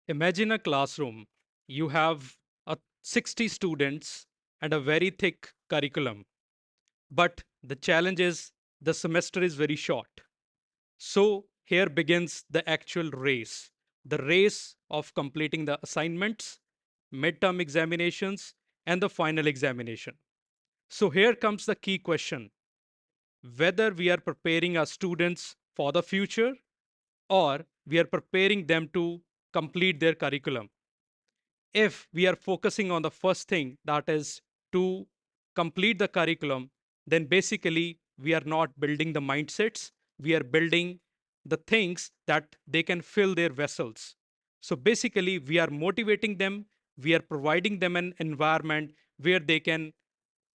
Imagine a classroom. You have 60 students and a very thick curriculum. But the challenge is the semester is very short. So here begins the actual race, the race of completing the assignments, midterm examinations, and the final examination. So here comes the key question, whether we are preparing our students for the future or we are preparing them to complete their curriculum. If we are focusing on the first thing, that is to complete the curriculum, then basically we are not building the mindsets, we are building the things that they can fill their vessels. So basically we are motivating them, we are providing them an environment where they can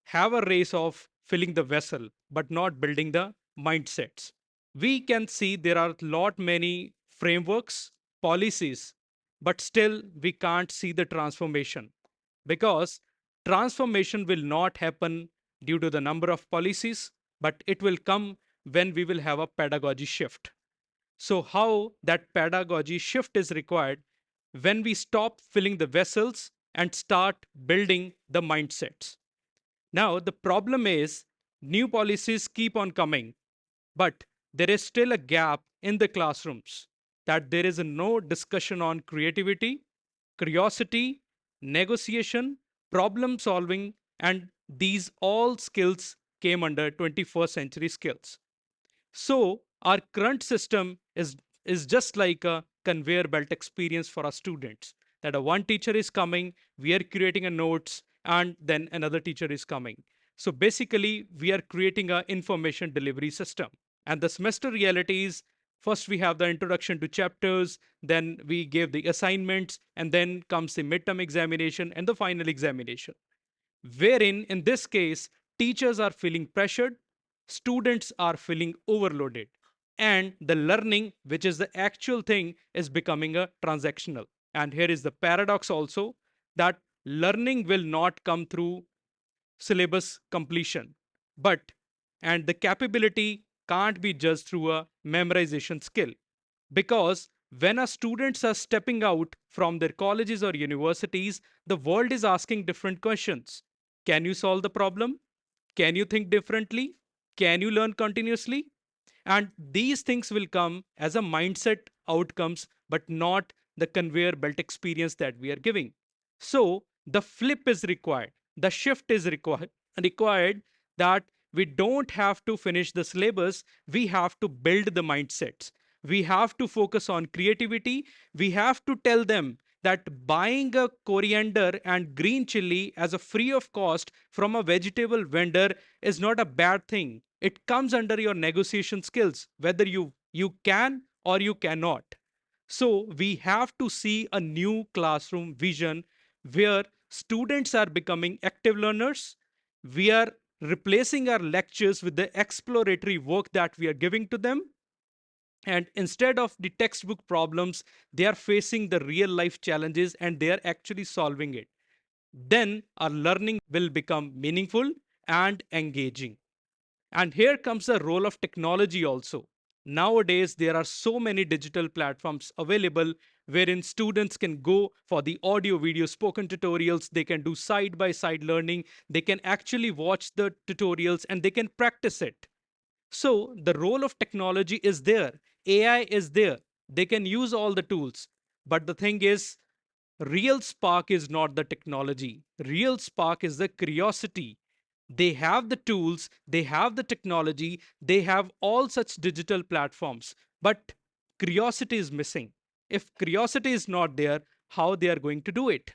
have a race of filling the vessel but not building the mindsets. We can see there are lot many frameworks, policies, but still we can't see the transformation, because transformation will not happen due to the number of policies, but it will come when we will have a pedagogy shift. So how that pedagogy shift is required, when we stop filling the vessels and start building the mindsets. Now, the problem is new policies keep on coming, but there is still a gap in the classrooms, that there is no discussion on creativity, curiosity, negotiation, problem solving, and these all skills came under 21st century skills. So our current system is just like a conveyor belt experience for our students. That a one teacher is coming, we are creating a notes, and then another teacher is coming. So basically, we are creating a information delivery system. And the semester reality is, first we have the introduction to chapters, then we give the assignments, and then comes the midterm examination and the final examination, wherein in this case teachers are feeling pressured, students are feeling overloaded, and the learning, which is the actual thing, is becoming a transactional. And here is the paradox also, that learning will not come through syllabus completion, but and the capability can't be judged through a memorization skill, because when our students are stepping out from their colleges or universities, the world is asking different questions. Can you solve the problem? Can you think differently? Can you learn continuously? And these things will come as a mindset outcomes, but not the conveyor belt experience that we are giving. So the flip is required, the shift is required, that we don't have to finish the syllabus, we have to build the mindsets, we have to focus on creativity, we have to tell them that buying a coriander and green chili as a free of cost from a vegetable vendor is not a bad thing. It comes under your negotiation skills, whether you can or you cannot. So we have to see a new classroom vision where students are becoming active learners. We are replacing our lectures with the exploratory work that we are giving to them. And instead of the textbook problems, they are facing the real life challenges and they are actually solving it. Then our learning will become meaningful and engaging. And here comes the role of technology also. Nowadays, there are so many digital platforms available wherein students can go for the audio, video, spoken tutorials. They can do side by side learning. They can actually watch the tutorials and they can practice it. So the role of technology is there. AI is there. They can use all the tools. But the thing is, real spark is not the technology. Real spark is the curiosity. They have the tools, they have the technology, they have all such digital platforms, but curiosity is missing. If curiosity is not there, how they are going to do it?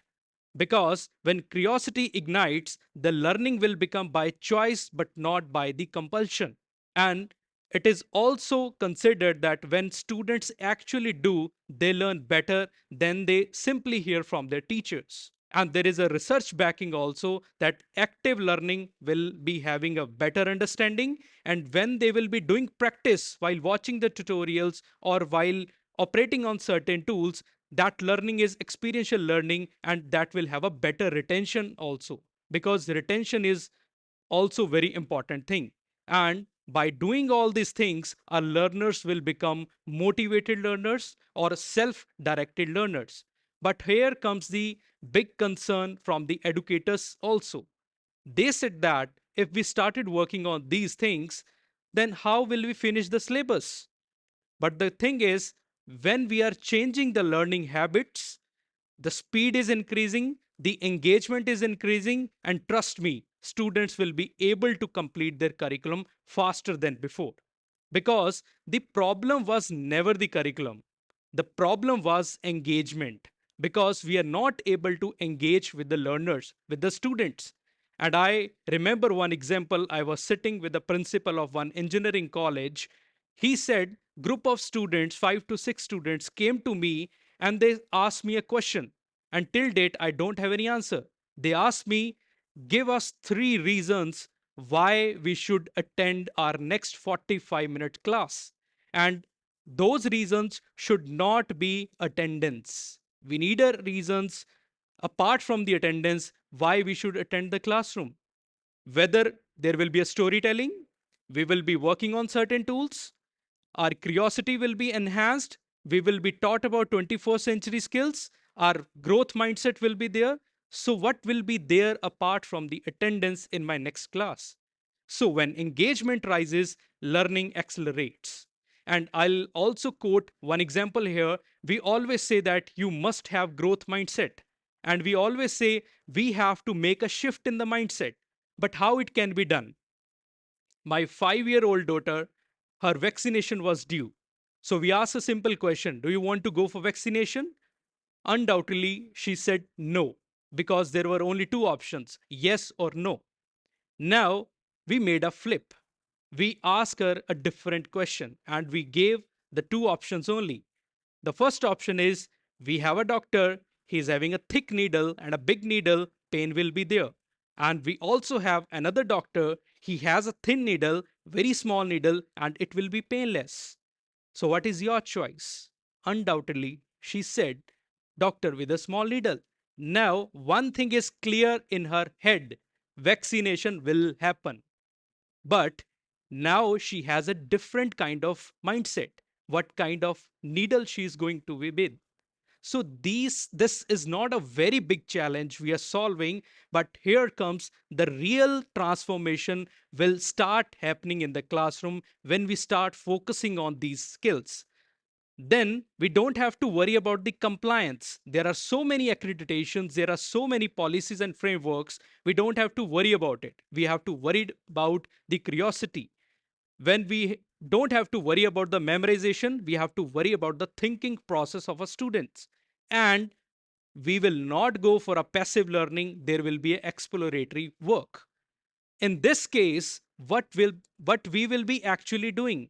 Because when curiosity ignites, the learning will become by choice but not by the compulsion. And it is also considered that when students actually do, they learn better than they simply hear from their teachers. And there is a research backing also that active learning will be having a better understanding. And when they will be doing practice while watching the tutorials or while operating on certain tools, that learning is experiential learning, and that will have a better retention also, because retention is also very important thing. And by doing all these things, our learners will become motivated learners or self directed learners. But here comes the big concern from the educators also. They said that if we started working on these things, then how will we finish the syllabus? But the thing is, when we are changing the learning habits, the speed is increasing, the engagement is increasing, and trust me, students will be able to complete their curriculum faster than before. Because the problem was never the curriculum, the problem was engagement. Because we are not able to engage with the learners, with the students. And I remember one example. I was sitting with the principal of one engineering college. He said, group of students, 5 to 6 students, came to me and they asked me a question. And till date, I don't have any answer. They asked me, give us 3 reasons why we should attend our next 45-minute class. And those reasons should not be attendance. We need a reasons apart from the attendance why we should attend the classroom. Whether there will be a storytelling, we will be working on certain tools, our curiosity will be enhanced, we will be taught about 21st century skills, our growth mindset will be there. So what will be there apart from the attendance in my next class? So when engagement rises, learning accelerates. And I'll also quote one example here. We always say that you must have growth mindset, and we always say we have to make a shift in the mindset. But how it can be done? My 5-year-old daughter, her vaccination was due. So we asked a simple question: do you want to go for vaccination? Undoubtedly, she said no, because there were only two options: yes or no. Now we made a flip. We asked her a different question and we gave the two options only. The first option is, we have a doctor, he's having a thick needle and a big needle, pain will be there. And we also have another doctor, he has a thin needle, very small needle, and it will be painless. So, what is your choice? Undoubtedly, she said, doctor with a small needle. Now, one thing is clear in her head: vaccination will happen. But now she has a different kind of mindset, what kind of needle she is going to be with. So this is not a very big challenge we are solving, but here comes the real transformation will start happening in the classroom when we start focusing on these skills. Then we don't have to worry about the compliance. There are so many accreditations, there are so many policies and frameworks. We don't have to worry about it. We have to worry about the curiosity. When we don't have to worry about the memorization, we have to worry about the thinking process of our students. And we will not go for a passive learning, there will be exploratory work. In this case, what we will be actually doing,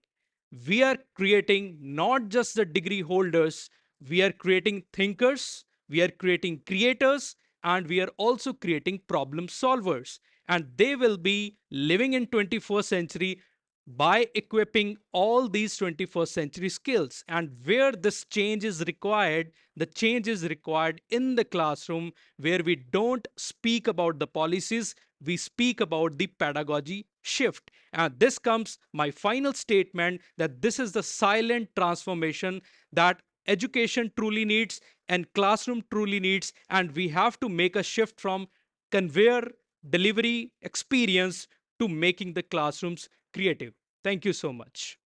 we are creating not just the degree holders, we are creating thinkers, we are creating creators, and we are also creating problem solvers. And they will be living in 21st century by equipping all these 21st century skills. And where this change is required, the change is required in the classroom, where we don't speak about the policies, we speak about the pedagogy shift. And this comes my final statement, that this is the silent transformation that education truly needs and classroom truly needs. And we have to make a shift from conveyor delivery experience to making the classrooms creative. Thank you so much.